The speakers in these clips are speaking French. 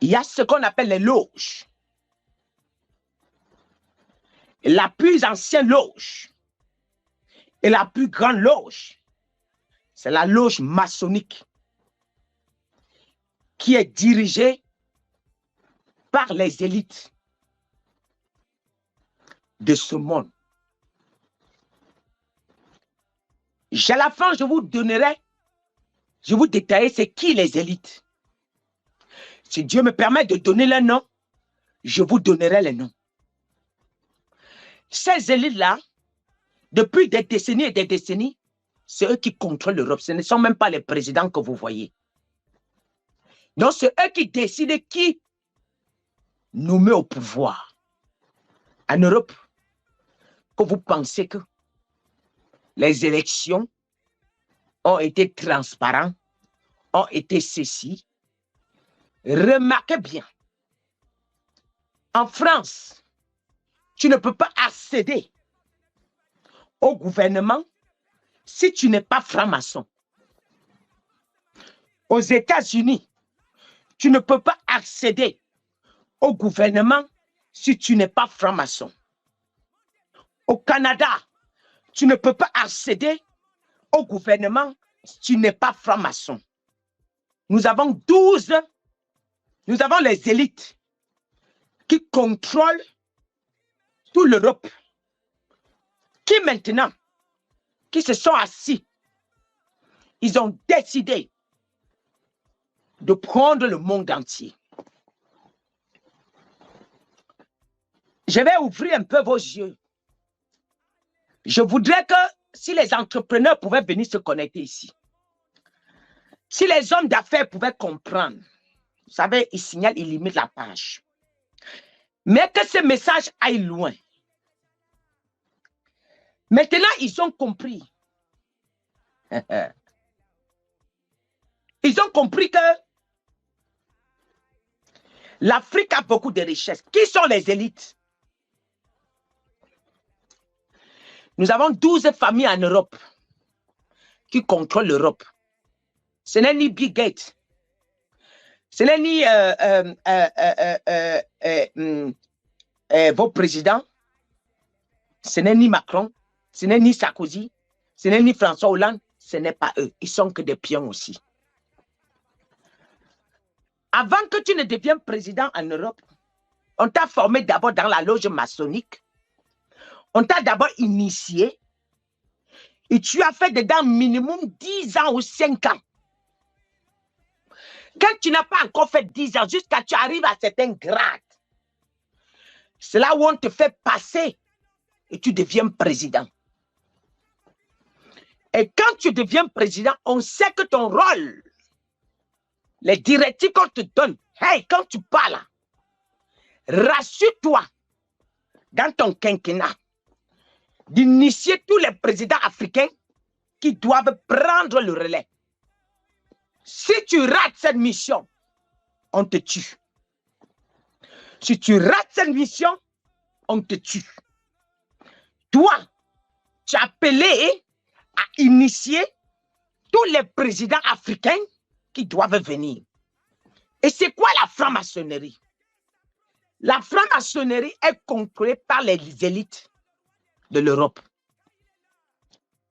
il y a ce qu'on appelle les loges. La plus ancienne loge et la plus grande loge, c'est la loge maçonnique qui est dirigée par les élites de ce monde. À la fin, je vous détaillerai c'est qui les élites. Si Dieu me permet de donner les noms, je vous donnerai les noms. Ces élites-là, depuis des décennies et des décennies, c'est eux qui contrôlent l'Europe. Ce ne sont même pas les présidents que vous voyez. Donc, c'est eux qui décident qui nous met au pouvoir. En Europe, que vous pensez que les élections ont été transparentes, ont été ceci. Remarquez bien, en France, tu ne peux pas accéder au gouvernement si tu n'es pas franc-maçon. Aux États-Unis, tu ne peux pas accéder au gouvernement si tu n'es pas franc-maçon. Au Canada, tu ne peux pas accéder au gouvernement si tu n'es pas franc-maçon. Nous avons les élites qui contrôlent toute l'Europe, qui maintenant, qui se sont assis, ils ont décidé de prendre le monde entier. Je vais ouvrir un peu vos yeux. Je voudrais que si les entrepreneurs pouvaient venir se connecter ici, si les hommes d'affaires pouvaient comprendre, vous savez, ils signalent, ils limitent la page. Mais que ce message aille loin. Maintenant, ils ont compris. Ils ont compris que l'Afrique a beaucoup de richesses. Qui sont les élites? Nous avons 12 familles en Europe qui contrôlent l'Europe. Ce n'est ni Bill Gates. Ce n'est ni vos présidents. Ce n'est ni Macron. Ce n'est ni Sarkozy. Ce n'est ni François Hollande. Ce n'est pas eux. Ils sont que des pions aussi. Avant que tu ne deviennes président en Europe, on t'a formé d'abord dans la loge maçonnique. On t'a d'abord initié. Et tu as fait dedans minimum 10 ans ou 5 ans. Quand tu n'as pas encore fait 10 ans, jusqu'à tu arrives à certains grades, c'est là où on te fait passer et tu deviens président. Et quand tu deviens président, on sait que ton rôle, les directives qu'on te donne, hey, quand tu parles, rassure-toi dans ton quinquennat d'initier tous les présidents africains qui doivent prendre le relais. Si tu rates cette mission, on te tue. Si tu rates cette mission, on te tue. Toi, tu as appelé à initier tous les présidents africains qui doivent venir. Et c'est quoi la franc-maçonnerie? La franc-maçonnerie est contrôlée par les élites de l'Europe.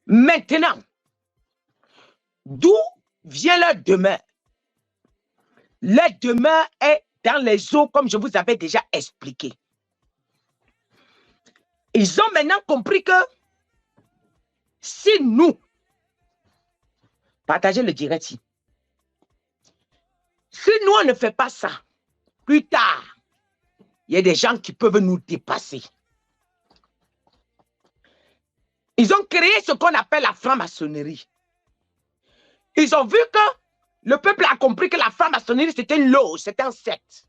Maintenant, d'où vient leur demeure? Leur demeure est dans les eaux, comme je vous avais déjà expliqué. Ils ont maintenant compris que si nous, partagez le direct, si nous on ne fait pas ça, plus tard, il y a des gens qui peuvent nous dépasser. Ils ont créé ce qu'on appelle la franc-maçonnerie. Ils ont vu que le peuple a compris que la franc-maçonnerie, c'était une loge, c'était un secte.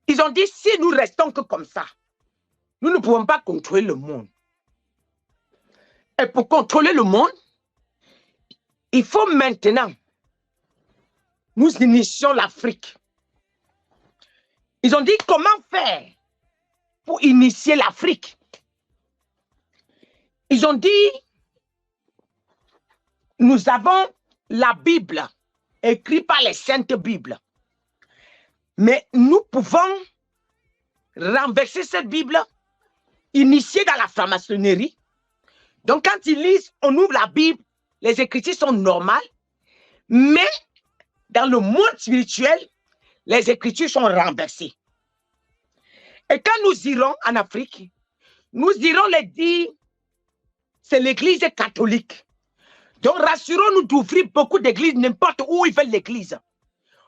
Ils ont dit, si nous restons que comme ça, nous ne pouvons pas contrôler le monde. Et pour contrôler le monde, il faut maintenant, nous initions l'Afrique. Ils ont dit, comment faire pour initier l'Afrique? Ils ont dit, nous avons la Bible, écrite par les Saintes Bibles. Mais nous pouvons renverser cette Bible, initiée dans la franc-maçonnerie. Donc, quand ils lisent, on ouvre la Bible, les écritures sont normales, mais dans le monde spirituel, les écritures sont renversées. Et quand nous irons en Afrique, nous irons les dire, c'est l'église catholique. Donc, rassurons-nous d'ouvrir beaucoup d'églises, n'importe où ils veulent l'église.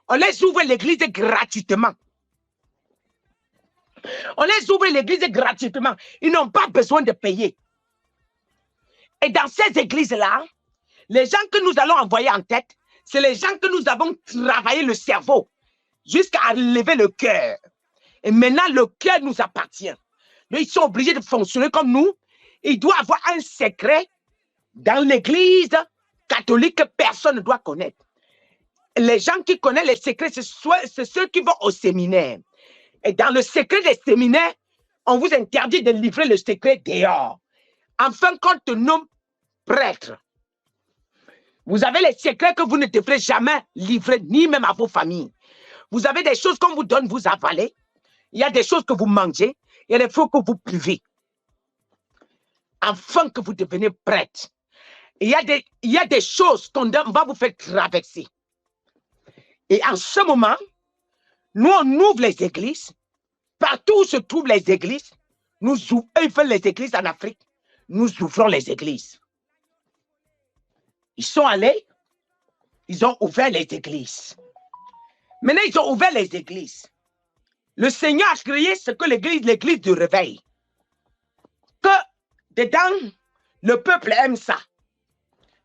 On les ouvre l'église gratuitement. On les ouvre l'église gratuitement. Ils n'ont pas besoin de payer. Et dans ces églises-là, les gens que nous allons envoyer en tête, c'est les gens que nous avons travaillé le cerveau jusqu'à lever le cœur. Et maintenant, le cœur nous appartient. Donc, ils sont obligés de fonctionner comme nous. Il doit avoir un secret dans l'église catholique que personne ne doit connaître. Les gens qui connaissent les secrets, c'est ceux qui vont au séminaire. Et dans le secret des séminaires, on vous interdit de livrer le secret dehors. En fin de compte, nos prêtres, vous avez les secrets que vous ne devrez jamais livrer, ni même à vos familles. Vous avez des choses qu'on vous donne, vous avalez. Il y a des choses que vous mangez. Il y a des choses que vous buvez. Afin que vous deveniez prêtre. Il y a des choses qu'on va vous faire traverser. Et en ce moment, nous, on ouvre les églises. Partout où se trouvent les églises, eux, ils veulent les églises en Afrique. Nous ouvrons les églises. Ils sont allés, ils ont ouvert les églises. Maintenant, ils ont ouvert les églises. Le Seigneur a créé ce que l'église du réveil. Que dedans, le peuple aime ça.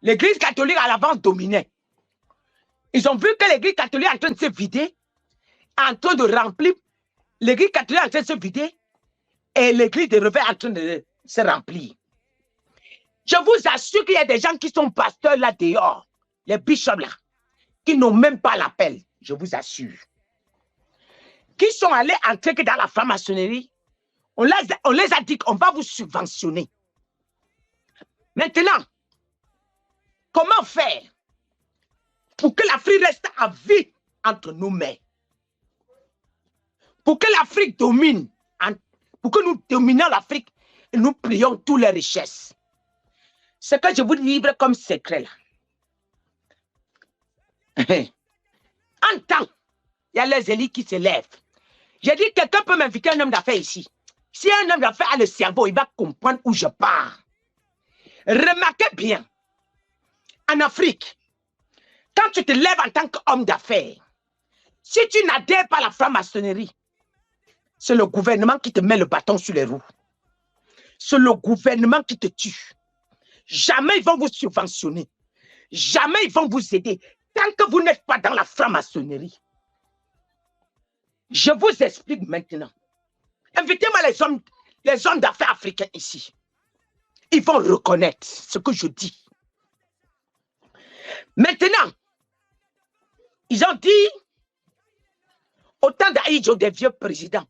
L'église catholique à l'avant dominait. Ils ont vu que l'église catholique est en train de se vider, en train de remplir. L'église catholique est en train de se vider et l'église de réveil est en train de se remplir. Je vous assure qu'il y a des gens qui sont pasteurs là dehors, les bishops là, qui n'ont même pas l'appel, je vous assure. Qui sont allés entrer dans la franc-maçonnerie, on les a dit qu'on va vous subventionner. Maintenant, comment faire pour que l'Afrique reste à vie entre nos mains? Pour que l'Afrique domine, pour que nous dominions l'Afrique, et nous prions toutes les richesses. Ce que je vous livre comme secret là. En temps, il y a les élites qui se lèvent. J'ai dit, quelqu'un peut m'inviter un homme d'affaires ici. Si un homme d'affaires a le cerveau, il va comprendre où je pars. Remarquez bien, en Afrique, quand tu te lèves en tant qu'homme d'affaires, si tu n'adhères pas à la franc-maçonnerie, c'est le gouvernement qui te met le bâton sur les roues. C'est le gouvernement qui te tue. Jamais ils vont vous subventionner. Jamais ils vont vous aider. Tant que vous n'êtes pas dans la franc-maçonnerie. Je vous explique maintenant. Invitez-moi les hommes d'affaires africains ici. Ils vont reconnaître ce que je dis. Maintenant, ils ont dit, au temps d'Aïdjo, des vieux présidents,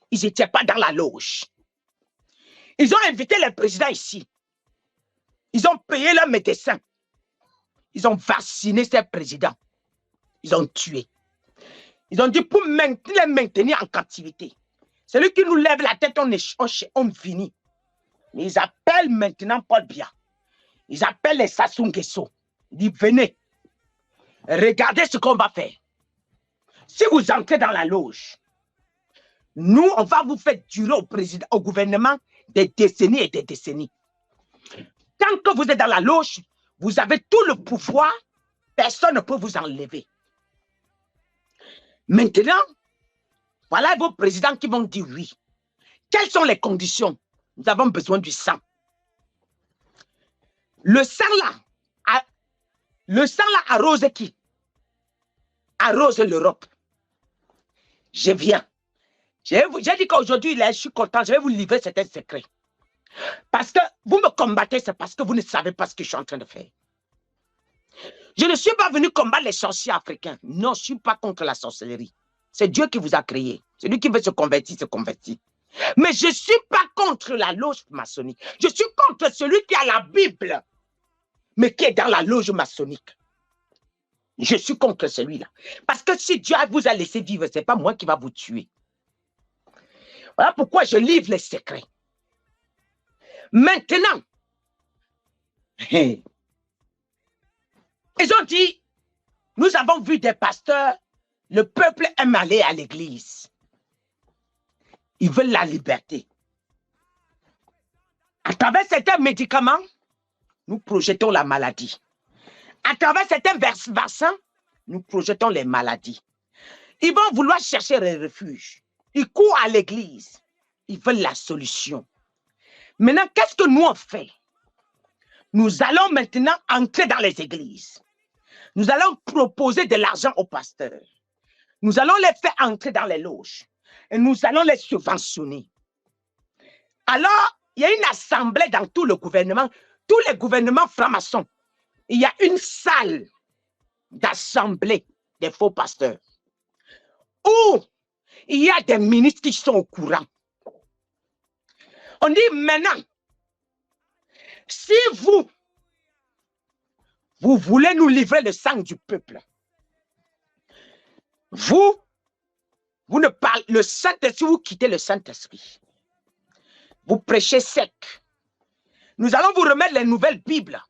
ils n'étaient pas dans la loge. Ils ont invité les présidents ici. Ils ont payé leurs médecins. Ils ont vacciné ces présidents. Ils ont tué. Ils ont dit pour les maintenir en captivité. Celui qui nous lève la tête, on finit. Mais ils appellent maintenant Paul Biya. Ils appellent les Sassou Nguesso. Ils disent venez. Regardez ce qu'on va faire. Si vous entrez dans la loge, nous, on va vous faire durer au gouvernement des décennies et des décennies. Tant que vous êtes dans la loge, vous avez tout le pouvoir, personne ne peut vous enlever. Maintenant, voilà vos présidents qui vont dire oui. Quelles sont les conditions? Nous avons besoin du sang. Le sang là arrose qui? Arrose l'Europe. Je viens. J'ai dit qu'aujourd'hui, je suis content, je vais vous livrer certains secrets. Parce que vous me combattez, c'est parce que vous ne savez pas ce que je suis en train de faire. Je ne suis pas venu combattre les sorciers africains. Non, je ne suis pas contre la sorcellerie. C'est Dieu qui vous a créé. Celui qui veut se convertir, se convertit. Mais je ne suis pas contre la loge maçonnique. Je suis contre celui qui a la Bible, mais qui est dans la loge maçonnique. Je suis contre celui-là. Parce que si Dieu vous a laissé vivre, ce n'est pas moi qui va vous tuer. Voilà pourquoi je livre les secrets. Maintenant, ils ont dit, nous avons vu des pasteurs, le peuple aime aller à l'église. Ils veulent la liberté. À travers certains médicaments, nous projetons la maladie. À travers certains vaccins, nous projetons les maladies. Ils vont vouloir chercher un refuge. Ils courent à l'église. Ils veulent la solution. Maintenant, qu'est-ce que nous on fait? Nous allons maintenant entrer dans les églises. Nous allons proposer de l'argent aux pasteurs. Nous allons les faire entrer dans les loges. Et nous allons les subventionner. Alors, il y a une assemblée dans tout le gouvernement, tous les gouvernements francs-maçons. Il y a une salle d'assemblée des faux pasteurs où il y a des ministres qui sont au courant. On dit maintenant, si vous voulez nous livrer le sang du peuple, vous ne parlez, le Saint-Esprit, vous quittez le Saint-Esprit. Vous prêchez sec. Nous allons vous remettre les nouvelles Bibles.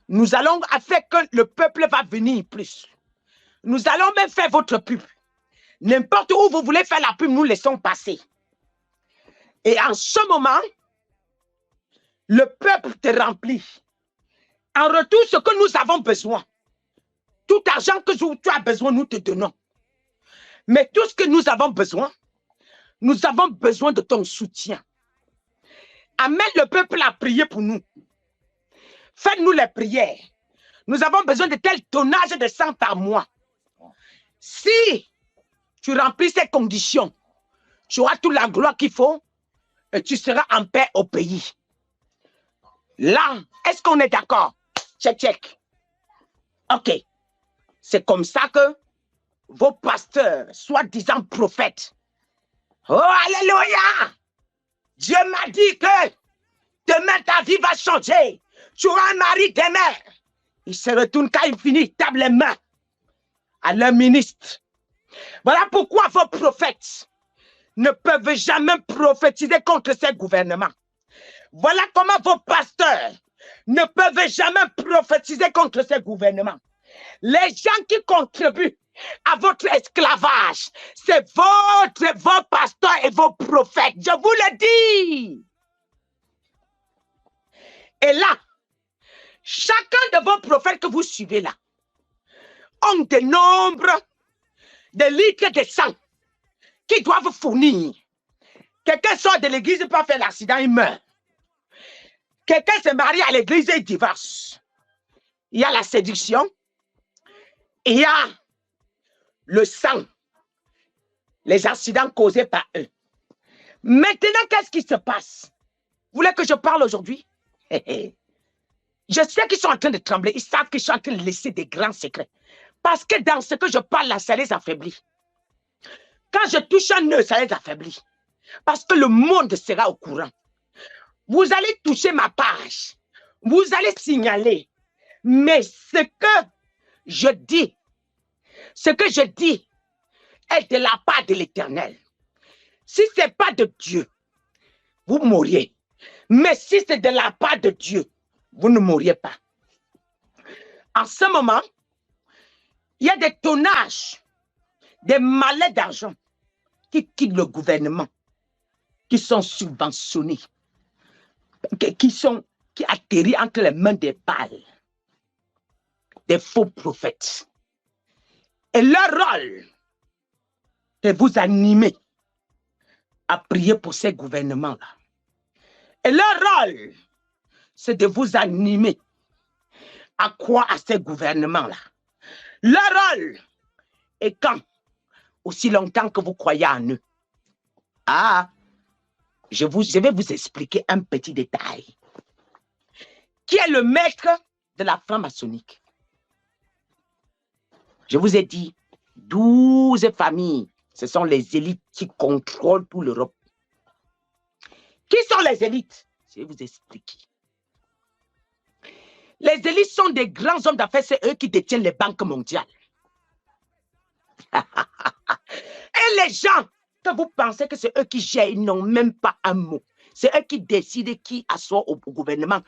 Nous allons faire que le peuple va venir plus. Nous allons même faire votre pub. N'importe où vous voulez faire la pub, nous laissons passer. Et en ce moment, le peuple te remplit. En retour, ce que nous avons besoin, tout argent que tu as besoin, nous te donnons. Mais tout ce que nous avons besoin de ton soutien. Amène le peuple à prier pour nous. Faites-nous les prières. Nous avons besoin de tel tonnage de sang par mois. Si tu remplis ces conditions, tu auras toute la gloire qu'il faut et tu seras en paix au pays. Là, est-ce qu'on est d'accord? Check. Ok. C'est comme ça que vos pasteurs, soi-disant prophètes, oh, alléluia! Dieu m'a dit que demain ta vie va changer. Tu auras un mari demain. Il se retourne quand il finit, tape les mains à leur ministre. Voilà pourquoi vos prophètes ne peuvent jamais prophétiser contre ces gouvernements. Voilà comment vos pasteurs ne peuvent jamais prophétiser contre ces gouvernements. Les gens qui contribuent à votre esclavage, c'est vos pasteurs et vos prophètes. Je vous le dis. Et là, chacun de vos prophètes que vous suivez là ont des nombres de litres de sang qu'ils doivent fournir. Quelqu'un sort de l'église pour faire l'accident, il meurt. Quelqu'un se marie à l'église et il divorce. Il y a la séduction. Il y a le sang. Les accidents causés par eux. Maintenant, qu'est-ce qui se passe? Vous voulez que je parle aujourd'hui? Je sais qu'ils sont en train de trembler. Ils savent qu'ils sont en train de laisser des grands secrets. Parce que dans ce que je parle là, ça les affaiblit. Quand je touche un nœud, ça les affaiblit. Parce que le monde sera au courant. Vous allez toucher ma page. Vous allez signaler. Mais ce que je dis est de la part de l'Éternel. Si ce n'est pas de Dieu, vous mourriez. Mais si c'est de la part de Dieu, vous ne mourriez pas. En ce moment, il y a des tonnages, des malais d'argent qui quittent le gouvernement, qui sont subventionnés, qui atterrissent entre les mains des Baals, des faux prophètes. Et leur rôle, c'est de vous animer à prier pour ces gouvernements-là. Et leur rôle, c'est de vous animer à croire à ces gouvernements-là. Leur rôle est quand? Aussi longtemps que vous croyez en eux. Ah, je vais vous expliquer un petit détail. Qui est le maître de la franc-maçonnique? Je vous ai dit, 12 familles, ce sont les élites qui contrôlent toute l'Europe. Qui sont les élites? Je vais vous expliquer. Les élites sont des grands hommes d'affaires, c'est eux qui détiennent les banques mondiales. Et les gens, que vous pensez que c'est eux qui gèrent, ils n'ont même pas un mot. C'est eux qui décident qui assoit au gouvernement.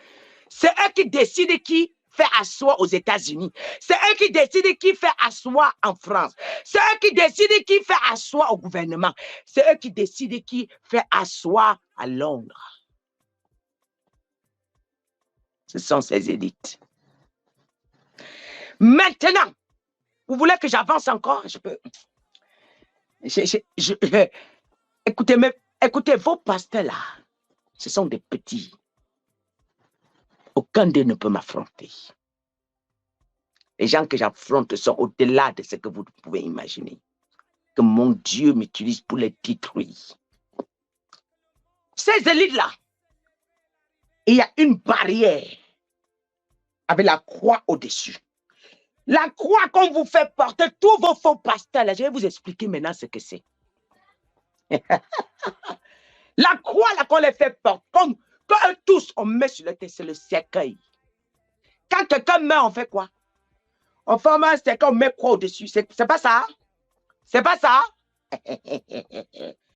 C'est eux qui décident qui fait asseoir aux États-Unis. C'est eux qui décident qui fait asseoir en France. C'est eux qui décident qui fait asseoir au gouvernement. C'est eux qui décident qui fait asseoir à Londres. Ce sont ces élites. Maintenant, vous voulez que j'avance encore? Je peux. Écoutez, vos pasteurs là, ce sont des petits. Aucun d'eux ne peut m'affronter. Les gens que j'affronte sont au-delà de ce que vous pouvez imaginer. Que mon Dieu m'utilise pour les détruire. Ces élites-là, il y a une barrière avec la croix au-dessus. La croix qu'on vous fait porter, tous vos faux pasteurs, là, je vais vous expliquer maintenant ce que c'est. La croix là qu'on les fait porter, comme quand eux tous on met sur le tête, c'est le cercueil. Quand quelqu'un meurt, on fait quoi? On forme un cercueil, on met quoi au-dessus? C'est pas ça? C'est pas ça?